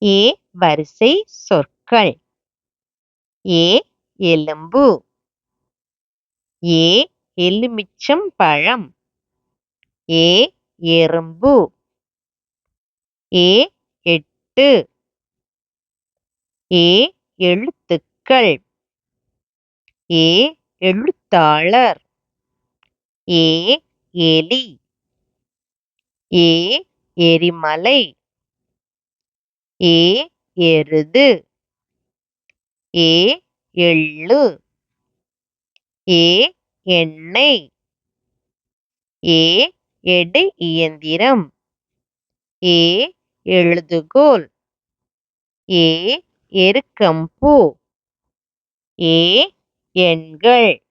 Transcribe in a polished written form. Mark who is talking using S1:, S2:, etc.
S1: ஏ வரிசை சொற்கள். ஏ எலும்பு. ஏ எலுமிச்சம் பழம். ஏ எறும்பு. ஏ 8. ஏ எழுத்துக்கள். ஏ எழுத்தாளர். ஏ எலி. ஏ எரிமலை. ஏ எருது. ஏ எள்ளு. ஏ எண்ணெய். ஏ எடை இயந்திரம். ஏ எழுதுகோல். ஏ எருக்கம்பூ. ஏ எண்கள்.